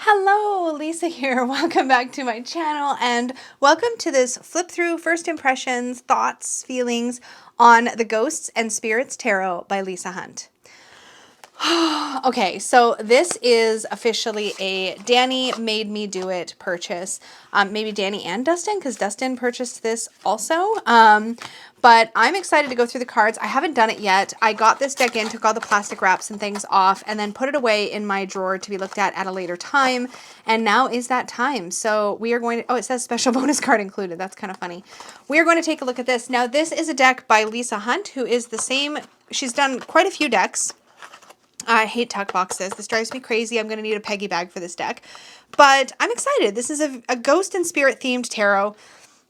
Hello, Lisa here. Welcome back to my channel and welcome to this flip through first impressions, thoughts, feelings on the Ghosts and Spirits Tarot by Lisa Hunt. Okay, so this is officially a Danny made me do it purchase. Maybe Danny and Dustin, because Dustin purchased this also. But I'm excited to go through the cards. I haven't done it yet. I got this deck in, took all the plastic wraps and things off, and then put it away in my drawer to be looked at a later time. And now is that time. So we are going to, oh, it says special bonus card included. That's kind of funny. We are going to take a look at this. Now, this is a deck by Lisa Hunt, who is the same. She's done quite a few decks. I hate tuck boxes. This drives me crazy. I'm going to need a Peggy bag for this deck. But I'm excited. This is a ghost and spirit themed tarot.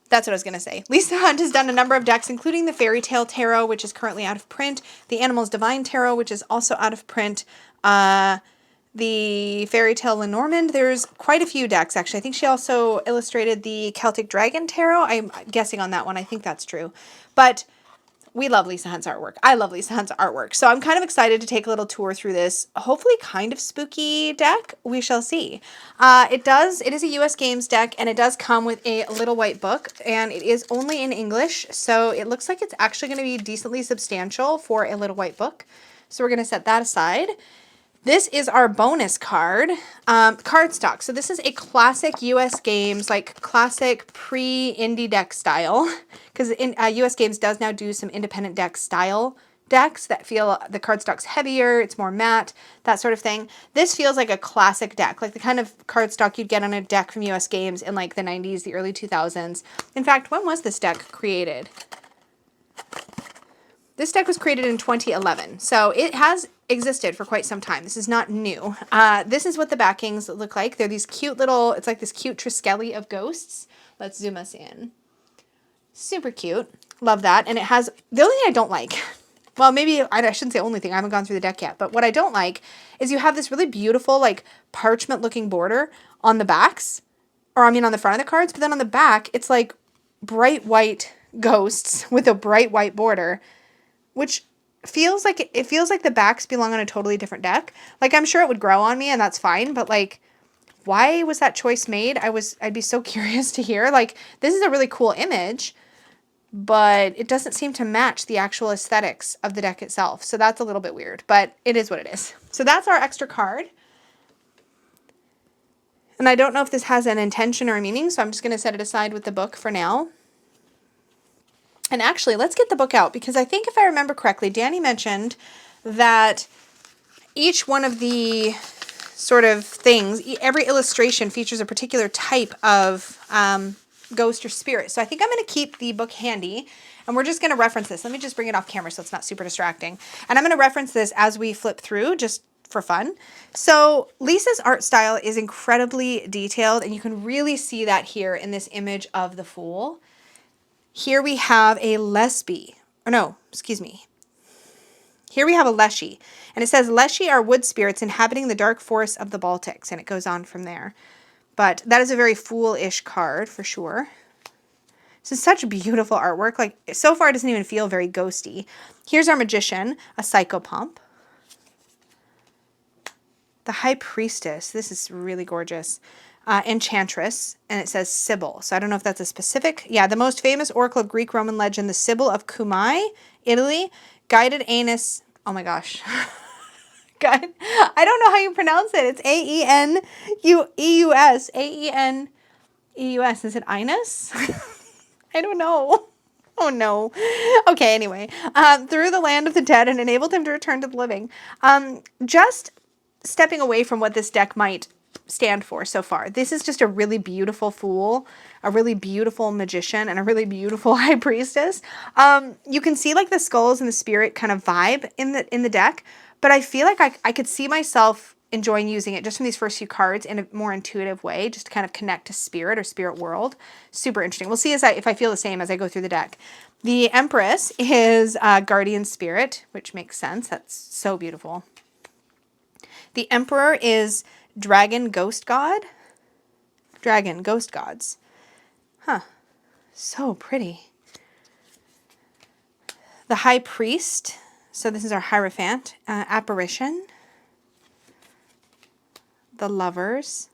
That's what I was going to say. Lisa Hunt has done a number of decks, including the Fairy Tale Tarot, which is currently out of print. The Animals Divine Tarot, which is also out of print. The Fairy Tale Lenormand. There's quite a few decks, actually. I think she also illustrated the Celtic Dragon Tarot. I'm guessing on that one. I think that's true. But we love Lisa Hunt's artwork. I love Lisa Hunt's artwork. So I'm kind of excited to take a little tour through this, hopefully kind of spooky deck. We shall see. It is a US Games deck, and it does come with a little white book, and it is only in English. So it looks like it's actually going to be decently substantial for a little white book. So we're going to set that aside. This is our bonus card, cardstock. So this is a classic US Games, like classic pre-indie deck style, because US Games does now do some independent deck style decks that feel the cardstock's heavier, it's more matte, that sort of thing. This feels like a classic deck, like the kind of cardstock you'd get on a deck from US Games in like the 90s, the early 2000s. In fact, when was this deck created? This deck was created in 2011, so it has existed for quite some time. This is not new. This is what the backings look like. They're these cute little, it's like this cute Triskele of ghosts. Let's zoom us in. Super cute. Love that. And it has, the only thing I don't like, well, maybe I shouldn't say only thing, I haven't gone through the deck yet, but what I don't like is you have this really beautiful, like parchment looking border on the backs, or I mean on the front of the cards, but then on the back, it's like bright white ghosts with a bright white border, which feels like the backs belong on a totally different deck. Like, I'm sure it would grow on me and that's fine, but like, why was that choice made? I'd be so curious to hear. Like, this is a really cool image, but it doesn't seem to match the actual aesthetics of the deck itself. So that's a little bit weird, but it is what it is. So that's our extra card. And I don't know if this has an intention or a meaning, so I'm just going to set it aside with the book for now. And actually, let's get the book out, because I think if I remember correctly, Danny mentioned that each one of the sort of things, every illustration features a particular type of ghost or spirit. So I think I'm going to keep the book handy, and we're just going to reference this. Let me just bring it off camera so it's not super distracting. And I'm going to reference this as we flip through, just for fun. So Lisa's art style is incredibly detailed, and you can really see that here in this image of the Fool. Here we have a lesby, or no, excuse me. Here we have a leshy, and it says leshy are wood spirits inhabiting the dark forests of the Baltics, and it goes on from there. But that is a very foolish card for sure. This is such beautiful artwork. Like, so far it doesn't even feel very ghosty. Here's our magician, a psychopomp. The high priestess, this is really gorgeous. Enchantress, and it says Sibyl. So I don't know if that's a specific. Yeah, the most famous oracle of Greek-Roman legend, the Sibyl of Cumae, Italy, guided Anus. Oh my gosh. God, I don't know how you pronounce it. It's A-E-N-U-E-U-S. A-E-N-E-U-S. Is it Inus? I don't know. Oh no. Okay, anyway. Through the land of the dead and enabled him to return to the living. Just stepping away from what this deck might stand for so far. This is just a really beautiful Fool, a really beautiful magician, and a really beautiful high priestess. You can see like the skulls and the spirit kind of vibe in the deck, but I feel like I could see myself enjoying using it just from these first few cards in a more intuitive way, just to kind of connect to spirit or spirit world. Super interesting. We'll see if I feel the same as I go through the deck. The Empress is guardian spirit, which makes sense. That's so beautiful. The Emperor is dragon ghost god. Dragon ghost gods. Huh. So pretty. The High Priest. So this is our Hierophant. Apparition. The Lovers.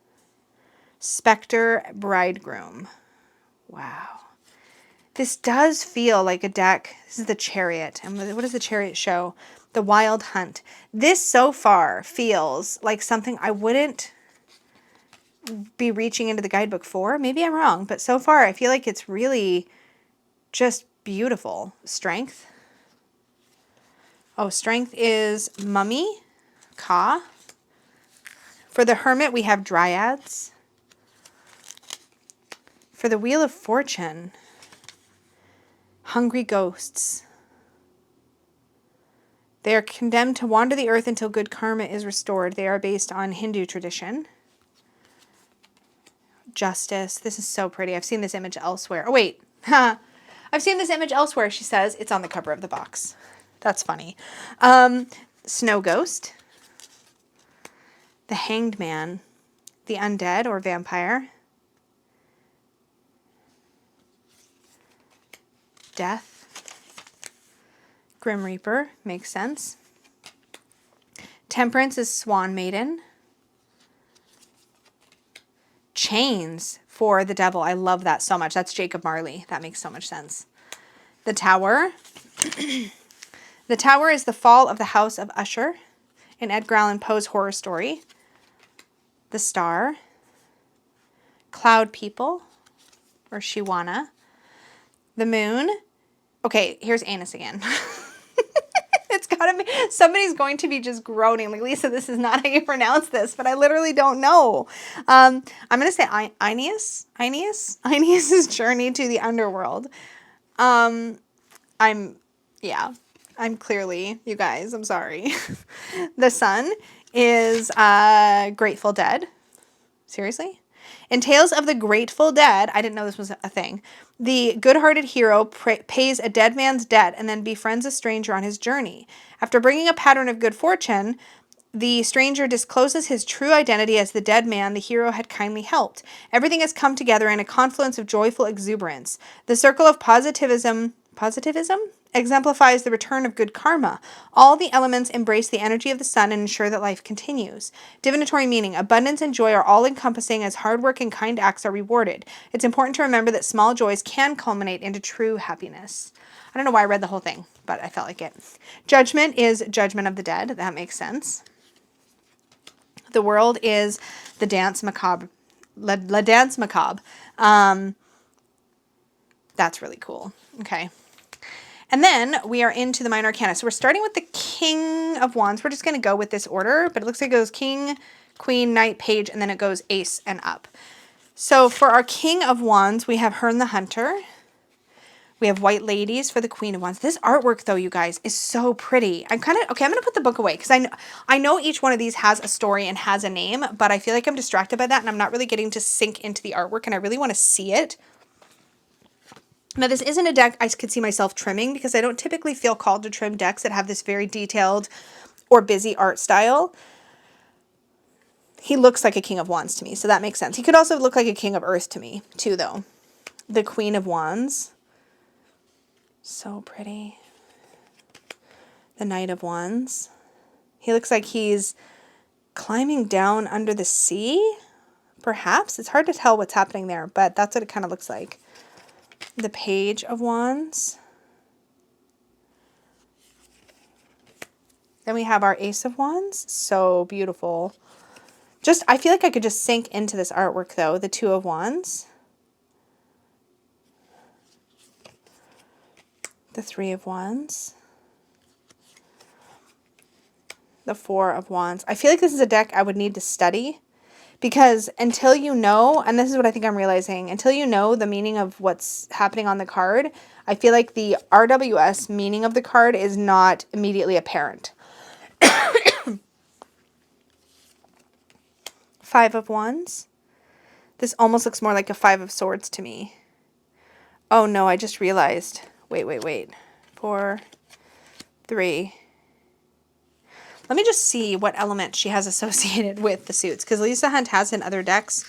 Spectre Bridegroom. Wow. This does feel like a deck. This is the Chariot. And what does the Chariot show? The Wild Hunt. This so far feels like something I wouldn't be reaching into the guidebook for. Maybe I'm wrong, but so far I feel like it's really just beautiful. Strength. Oh, Strength is Mummy, Ka. For the Hermit, we have Dryads. For the Wheel of Fortune, Hungry Ghosts. They are condemned to wander the earth until good karma is restored. They are based on Hindu tradition. Justice. This is so pretty. I've seen this image elsewhere. Oh, wait. I've seen this image elsewhere, she says. It's on the cover of the box. That's funny. Snow Ghost. The Hanged Man. The Undead or Vampire. Death. Grim Reaper. Makes sense. Temperance is Swan Maiden. Chains for the Devil. I love that so much. That's Jacob Marley. That makes so much sense. The Tower. The Tower is the fall of the House of Usher in Edgar Allan Poe's horror story. The Star. Cloud People or Shiwana. The Moon. Okay, here's Anus again. It's gotta be, somebody's going to be just groaning. Like, Lisa, this is not how you pronounce this, but I literally don't know. I'm going to say Aeneas's journey to the underworld. I'm clearly, you guys, I'm sorry. The Sun is Grateful Dead. Seriously? In Tales of the Grateful Dead, I didn't know this was a thing, the good-hearted hero pays a dead man's debt and then befriends a stranger on his journey. After bringing a pattern of good fortune, the stranger discloses his true identity as the dead man the hero had kindly helped. Everything has come together in a confluence of joyful exuberance. The circle of positivism exemplifies the return of good karma. All the elements embrace the energy of the sun and ensure that life continues. Divinatory meaning. Abundance and joy are all-encompassing as hard work and kind acts are rewarded. It's important to remember that small joys can culminate into true happiness. I don't know why I read the whole thing, but I felt like it. Judgment is Judgment of the Dead. That makes sense. The World is the Dance Macabre. La Dance Macabre. That's really cool. Okay. And then we are into the Minor Arcana. So we're starting with the King of Wands. We're just going to go with this order, but it looks like it goes King, Queen, Knight, Page, and then it goes Ace and up. So for our King of Wands, we have Herne the Hunter. We have White Ladies for the Queen of Wands. This artwork, though, you guys, is so pretty. I'm going to put the book away because I know each one of these has a story and has a name, but I feel like I'm distracted by that and I'm not really getting to sink into the artwork and I really want to see it. Now, this isn't a deck I could see myself trimming because I don't typically feel called to trim decks that have this very detailed or busy art style. He looks like a King of Wands to me, so that makes sense. He could also look like a King of Earth to me, too, though. The Queen of Wands. So pretty. The Knight of Wands. He looks like he's climbing down under the sea, perhaps. It's hard to tell what's happening there, but that's what it kind of looks like. The Page of Wands. Then we have our Ace of Wands. So beautiful. I feel like I could just sink into this artwork, though. The Two of Wands. The Three of Wands. The Four of Wands. I feel like this is a deck I would need to study. Because until you know, and this is what I think I'm realizing, until you know the meaning of what's happening on the card, I feel like the RWS meaning of the card is not immediately apparent. Five of Wands. This almost looks more like a Five of Swords to me. Oh no, I just realized. Wait. 4, 3. Let me just see what element she has associated with the suits. Because Lisa Hunt has in other decks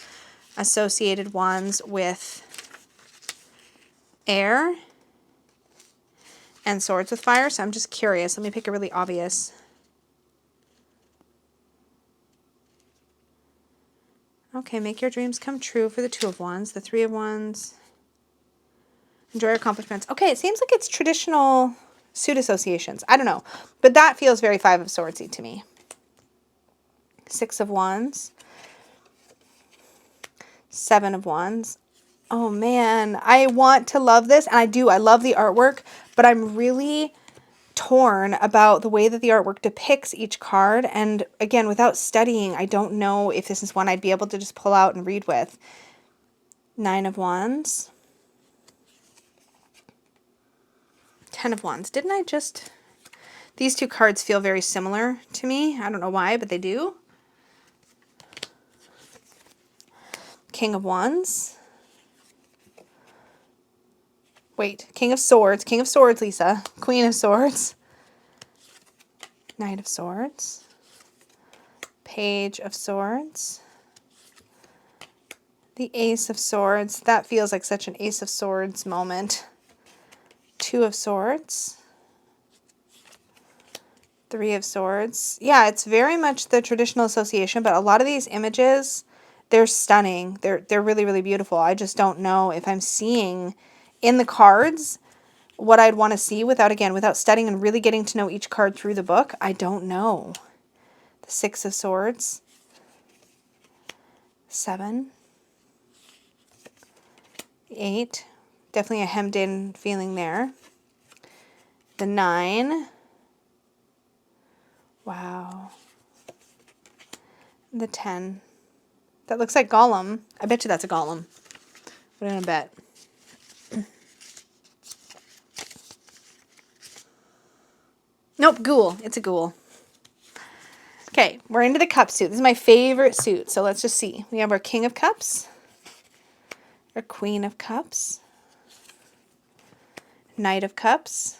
associated wands with air and swords with fire. So I'm just curious. Let me pick a really obvious. Okay, make your dreams come true for the Two of Wands. The Three of Wands. Enjoy your accomplishments. Okay, it seems like it's traditional suit associations. I don't know. But that feels very Five of Swordsy to me. Six of Wands. Seven of Wands. Oh man, I want to love this, and I do. I love the artwork, but I'm really torn about the way that the artwork depicts each card. And again, without studying, I don't know if this is one I'd be able to just pull out and read with. Nine of Wands. Ten of Wands. Didn't I just... These two cards feel very similar to me. I don't know why, but they do. King of Wands. Wait, King of Swords. King of Swords, Lisa. Queen of Swords. Knight of Swords. Page of Swords. The Ace of Swords. That feels like such an Ace of Swords moment. Two of Swords. Three of Swords. Yeah, it's very much the traditional association, but a lot of these images, they're stunning. They're really, really beautiful. I just don't know if I'm seeing in the cards what I'd want to see without studying and really getting to know each card through the book. I don't know. The Six of Swords. Seven. Eight. Definitely a hemmed in feeling there. The Nine. Wow. The 10. That looks like Gollum. I bet you that's a Gollum. Put in a bet. Nope, ghoul. It's a ghoul. Okay, we're into the cup suit. This is my favorite suit. So let's just see. We have our King of Cups. Our Queen of Cups. Knight of Cups.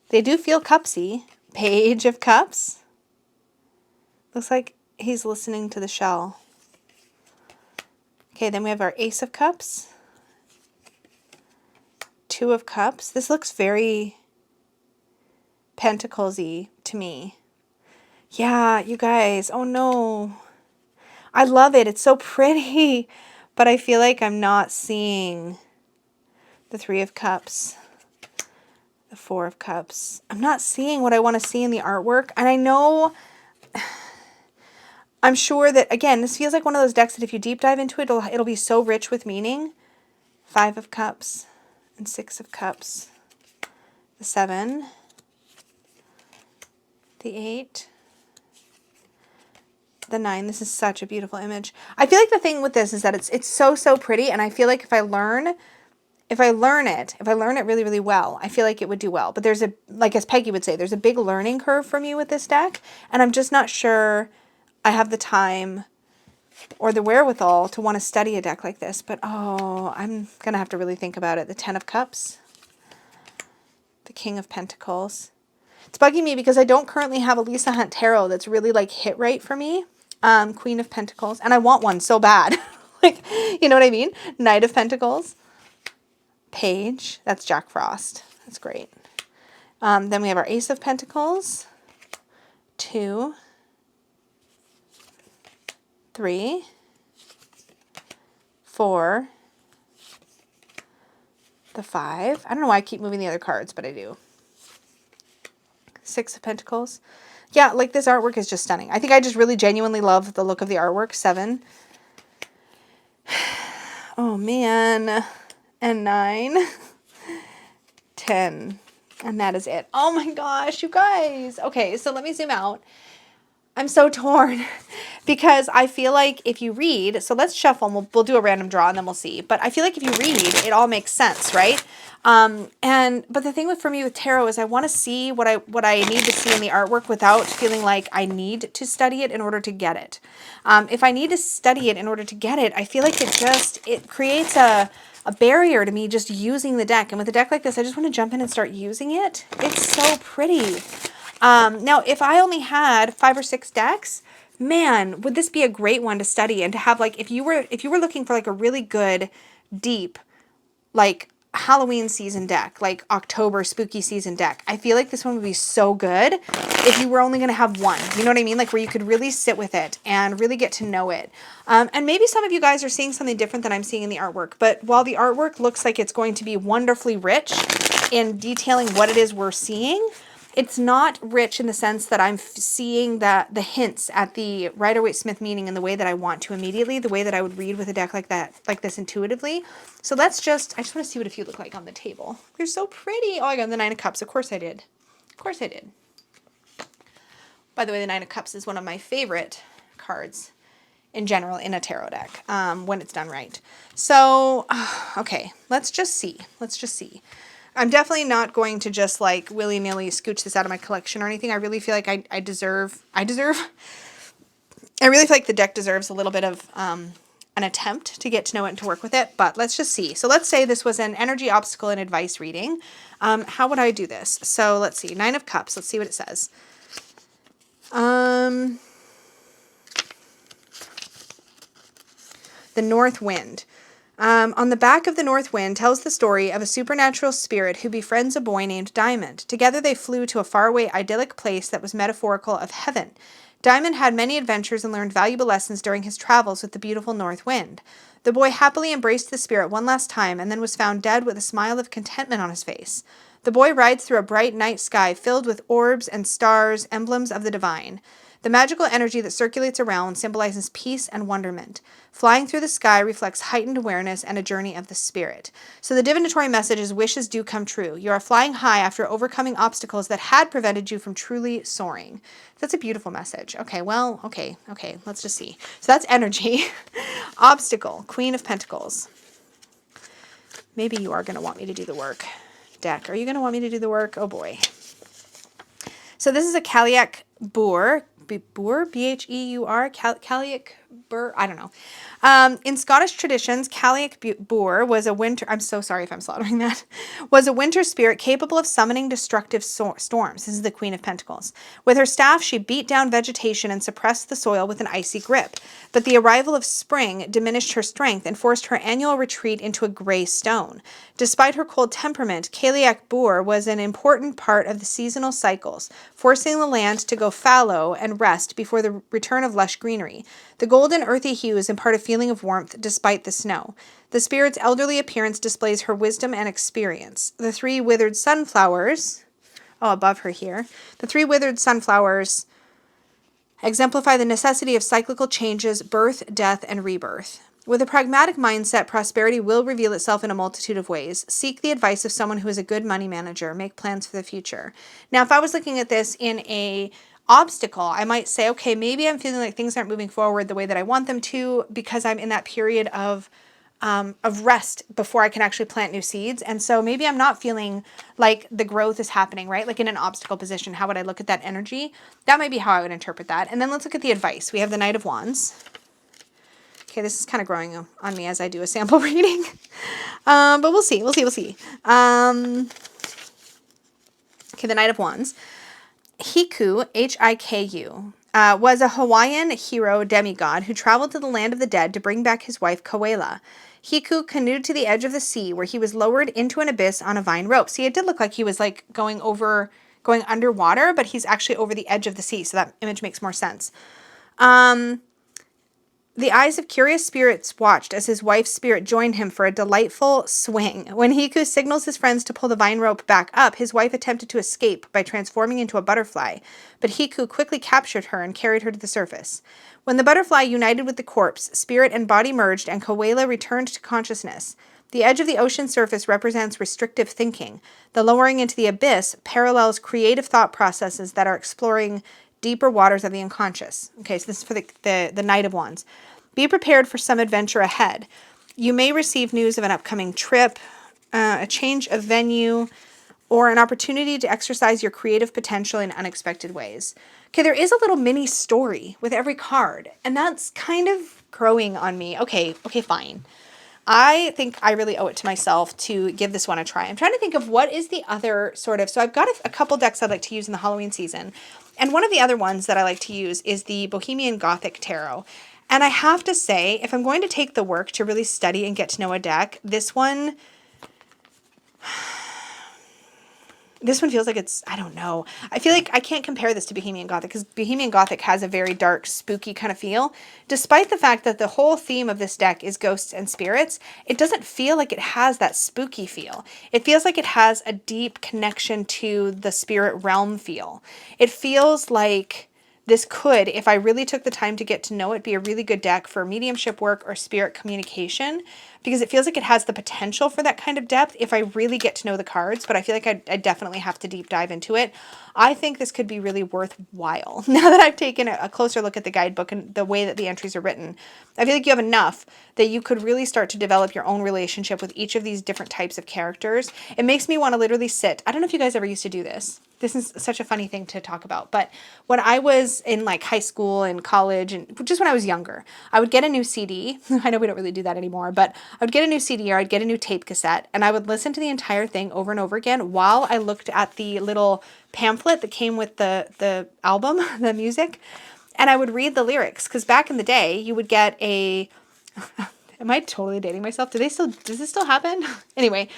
They do feel cupsy. Page of Cups. Looks like he's listening to the shell. Okay, then we have our Ace of Cups. Two of Cups. This looks very Pentacles-y to me. Yeah, you guys. Oh no. I love it. It's so pretty. But I feel like I'm not seeing the Three of Cups. The Four of Cups. I'm not seeing what I want to see in the artwork. And I know... I'm sure that, again, this feels like one of those decks that if you deep dive into it, it'll be so rich with meaning. Five of Cups and Six of Cups. The Seven. The Eight. The Nine. This is such a beautiful image. I feel like the thing with this is that it's so, so pretty, and I feel like if I learn it really, really well, I feel like it would do well. But there's like as Peggy would say, there's a big learning curve for me with this deck, and I'm just not sure I have the time or the wherewithal to want to study a deck like this. But oh, I'm going to have to really think about it. The Ten of Cups. The King of Pentacles. It's bugging me because I don't currently have a Lisa Hunt Tarot that's really like hit right for me. Queen of Pentacles. And I want one so bad. Like, you know what I mean? Knight of Pentacles. Page. That's Jack Frost. That's great. Then we have our Ace of Pentacles. Two. Three. Four. The Five. I don't know why I keep moving the other cards, but I do. Six of Pentacles. Yeah, like this artwork is just stunning. I think I just really genuinely love the look of the artwork. Seven. Oh man. And 9. 10. And that is it. Oh my gosh, you guys. Okay, so let me zoom out. I'm so torn because I feel like if you read, so let's shuffle and we'll do a random draw and then we'll see. But I feel like if you read, it all makes sense, right? But the thing for me with tarot is I want to see what I need to see in the artwork without feeling like I need to study it in order to get it. If I need to study it in order to get it, I feel like it creates a barrier to me just using the deck. And with a deck like this, I just want to jump in and start using it. It's so pretty. Now, if I only had 5 or 6 decks, man, would this be a great one to study and to have, like, if you were looking for like a really good, deep, like Halloween season deck, like October spooky season deck. I feel like this one would be so good if you were only going to have one. You know what I mean? Like where you could really sit with it and really get to know it. And maybe some of you guys are seeing something different than I'm seeing in the artwork. But while the artwork looks like it's going to be wonderfully rich in detailing what it is we're seeing, it's not rich in the sense that I'm seeing the hints at the Rider-Waite-Smith meaning in the way that I want to immediately, the way that I would read with a deck like that, like this intuitively. So I just want to see what a few look like on the table. They're so pretty. Oh, I got the Nine of Cups. Of course I did. Of course I did. By the way, the Nine of Cups is one of my favorite cards in general in a tarot deck when it's done right. So, okay, let's just see. Let's just see. I'm definitely not going to just like willy-nilly scooch this out of my collection or anything. I really feel like I really feel like the deck deserves a little bit of an attempt to get to know it and to work with it, but let's just see. So let's say this was an energy obstacle and advice reading. How would I do this? So let's see, Nine of Cups. Let's see what it says. The North Wind. On the back of the North Wind tells the story of a supernatural spirit who befriends a boy named Diamond. Together they flew to a faraway idyllic place that was metaphorical of heaven. Diamond had many adventures and learned valuable lessons during his travels with the beautiful North Wind. The boy happily embraced the spirit one last time and then was found dead with a smile of contentment on his face. The boy rides through a bright night sky filled with orbs and stars, emblems of the divine. The magical energy that circulates around symbolizes peace and wonderment. Flying through the sky reflects heightened awareness and a journey of the spirit. So the divinatory message is wishes do come true. You are flying high after overcoming obstacles that had prevented you from truly soaring. That's a beautiful message. Okay, well, okay, let's just see. So that's energy. Obstacle, Queen of Pentacles. Maybe you are going to want me to do the work. Deck, are you going to want me to do the work? Oh boy. So this is a Caliac Boer, B-H-E-U-R, Caliac Boer, I don't know. In Scottish traditions, Caliac Boer was a winter, I'm so sorry if I'm slaughtering that, was a winter spirit capable of summoning destructive storms. This is the Queen of Pentacles. With her staff, she beat down vegetation and suppressed the soil with an icy grip. But the arrival of spring diminished her strength and forced her annual retreat into a gray stone. Despite her cold temperament, Caliac Boer was an important part of the seasonal cycles, forcing the land to go fallow and rest before the return of lush greenery. The golden earthy hues impart a feeling of warmth despite the snow. The spirit's elderly appearance displays her wisdom and experience. The three withered sunflowers, above her here, the three withered sunflowers exemplify the necessity of cyclical changes, birth, death, and rebirth. With a pragmatic mindset, prosperity will reveal itself in a multitude of ways. Seek the advice of someone who is a good money manager. Make plans for the future. Now, if I was looking at this in a obstacle, I might say, okay, maybe I'm feeling like things aren't moving forward the way that I want them to because I'm in that period of rest before I can actually plant new seeds. And so maybe I'm not feeling like the growth is happening, right? Like in an obstacle position, how would I look at that energy? That might be how I would interpret that. And then let's look at the advice. We have the Knight of Wands. Okay, this is kind of growing on me as I do a sample reading. But we'll see. Okay, the Knight of Wands. Hiku, H-I-K-U, was a Hawaiian hero demigod who traveled to the land of the dead to bring back his wife, Koela. Hiku canoed to the edge of the sea, where he was lowered into an abyss on a vine rope. See, it did look like he was like going underwater, but he's actually over the edge of the sea, so that image makes more sense. The eyes of curious spirits watched as his wife's spirit joined him for a delightful swing. When Hiku signals his friends to pull the vine rope back up, his wife attempted to escape by transforming into a butterfly, but Hiku quickly captured her and carried her to the surface. When the butterfly united with the corpse, spirit and body merged and Koela returned to consciousness. The edge of the ocean surface represents restrictive thinking. The lowering into the abyss parallels creative thought processes that are exploring deeper waters of the unconscious. Okay, so this is for the Knight of Wands. Be prepared for some adventure ahead. You may receive news of an upcoming trip, a change of venue, or an opportunity to exercise your creative potential in unexpected ways. Okay, there is a little mini story with every card, and that's kind of growing on me. Okay, fine. I think I really owe it to myself to give this one a try. I'm trying to think of what is the other sort of, so I've got a couple decks I'd like to use in the Halloween season. And one of the other ones that I like to use is the Bohemian Gothic Tarot. And I have to say, if I'm going to take the work to really study and get to know a deck, this one This one feels like it's, I don't know. I feel like I can't compare this to Bohemian Gothic because Bohemian Gothic has a very dark, spooky kind of feel. Despite the fact that the whole theme of this deck is ghosts and spirits, it doesn't feel like it has that spooky feel. It feels like it has a deep connection to the spirit realm feel. It feels like this could, if I really took the time to get to know it, be a really good deck for mediumship work or spirit communication, because it feels like it has the potential for that kind of depth if I really get to know the cards, but I feel like I definitely have to deep dive into it. I think this could be really worthwhile. Now that I've taken a closer look at the guidebook and the way that the entries are written, I feel like you have enough that you could really start to develop your own relationship with each of these different types of characters. It makes me want to literally sit. I don't know if you guys ever used to do this. This is such a funny thing to talk about, but when I was in like high school and college and just when I was younger, I would get a new CD. I know we don't really do that anymore, but I would get a new CD or I'd get a new tape cassette and I would listen to the entire thing over and over again while I looked at the little pamphlet that came with the album, the music, and I would read the lyrics because back in the day you would get a am I totally dating myself? Does this still happen? Anyway,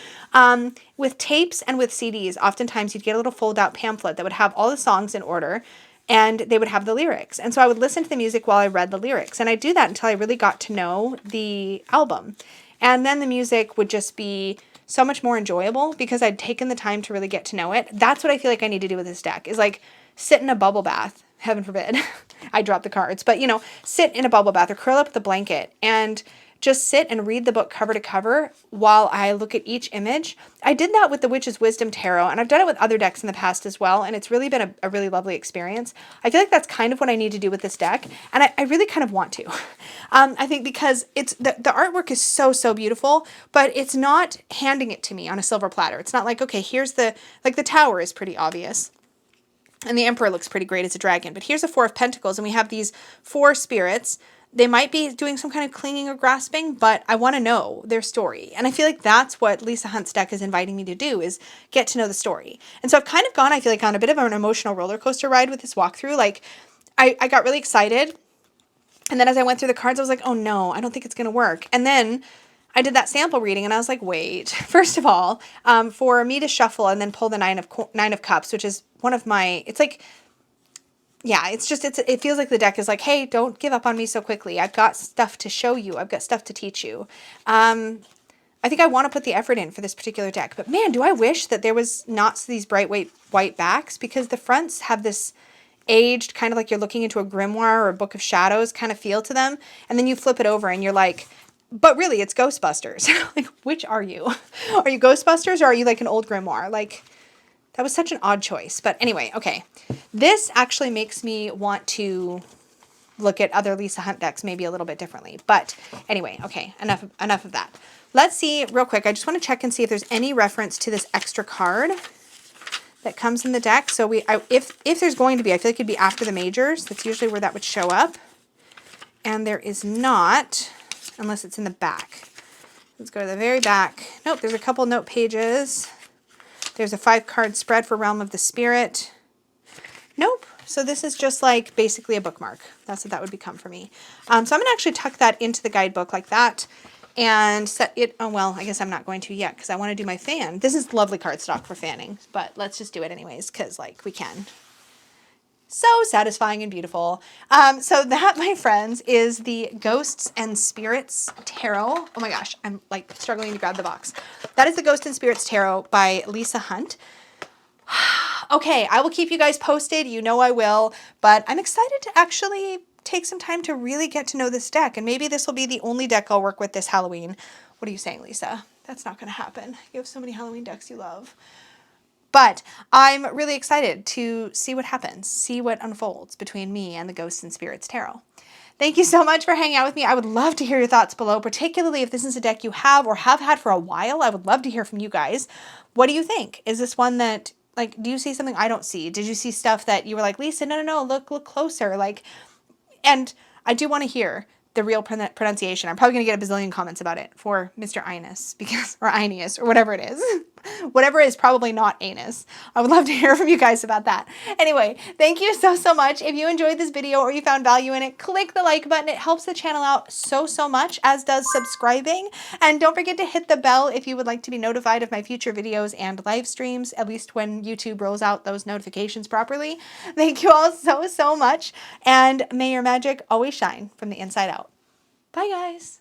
with tapes and with CDs, oftentimes you'd get a little fold out pamphlet that would have all the songs in order and they would have the lyrics. And so I would listen to the music while I read the lyrics. And I'd do that until I really got to know the album. And then the music would just be so much more enjoyable because I'd taken the time to really get to know it. That's what I feel like I need to do with this deck is like sit in a bubble bath. Heaven forbid I drop the cards, but sit in a bubble bath or curl up with a blanket and just sit and read the book cover to cover while I look at each image. I did that with the Witch's Wisdom Tarot, and I've done it with other decks in the past as well, and it's really been a really lovely experience. I feel like that's kind of what I need to do with this deck, and I really kind of want to. I think because it's the artwork is so beautiful, but it's not handing it to me on a silver platter. It's not like, okay, here's the tower is pretty obvious. And the Emperor looks pretty great as a dragon. But here's a 4 of Pentacles, and we have these 4 spirits. They might be doing some kind of clinging or grasping, but I want to know their story. And I feel like that's what Lisa Hunt's deck is inviting me to do, is get to know the story. And so I've kind of gone, I feel like, on a bit of an emotional roller coaster ride with this walkthrough. Like, I got really excited. And then as I went through the cards, I was like, oh no, I don't think it's going to work. And then I did that sample reading and I was like, wait, first of all, for me to shuffle and then pull the Nine of Cups, which is one of my, it's like, yeah, it feels like the deck is like, hey, don't give up on me so quickly. I've got stuff to show you. I've got stuff to teach you. I think I want to put the effort in for this particular deck, but man, do I wish that there was not these bright white backs, because the fronts have this aged, kind of like you're looking into a grimoire or a book of shadows kind of feel to them. And then you flip it over and you're like, but really, it's Ghostbusters. Like, which are you? Are you Ghostbusters or are you like an old grimoire? Like, that was such an odd choice. But anyway, okay. This actually makes me want to look at other Lisa Hunt decks maybe a little bit differently. But anyway, okay, enough of that. Let's see real quick. I just want to check and see if there's any reference to this extra card that comes in the deck. So if there's going to be, I feel like it'd be after the majors. That's usually where that would show up. And there is not, unless it's in the back. Let's go to the very back. Nope, there's a couple note pages. There's a 5-card spread for Realm of the Spirit. Nope. So this is just like basically a bookmark. That's what that would become for me. So I'm going to actually tuck that into the guidebook like that and set it. Oh, well, I guess I'm not going to yet because I want to do my fan. This is lovely cardstock for fanning, but let's just do it anyways because like we can. So satisfying and beautiful. So that, my friends, is the Ghosts and Spirits Tarot. Oh my gosh, I'm like struggling to grab the box. That is the Ghosts and Spirits Tarot by Lisa Hunt. Okay, I will keep you guys posted. You know I will. But I'm excited to actually take some time to really get to know this deck. And maybe this will be the only deck I'll work with this Halloween. What are you saying, Lisa? That's not going to happen. You have so many Halloween decks you love. But I'm really excited to see what happens, see what unfolds between me and the Ghosts and Spirits Tarot. Thank you so much for hanging out with me. I would love to hear your thoughts below, particularly if this is a deck you have or have had for a while. I would love to hear from you guys. What do you think? Is this one that, like, do you see something I don't see? Did you see stuff that you were like, Lisa, no, look closer. Like, and I do want to hear the real pronunciation. I'm probably going to get a bazillion comments about it for Mr. Ines, because, or Ineus, or whatever it is. whatever is probably not anus. I would love to hear from you guys about that. Anyway, thank you so, so much. If you enjoyed this video or you found value in it, click the like button. It helps the channel out so, so much, as does subscribing. And don't forget to hit the bell if you would like to be notified of my future videos and live streams, at least when YouTube rolls out those notifications properly. Thank you all so, so much. And may your magic always shine from the inside out. Bye, guys.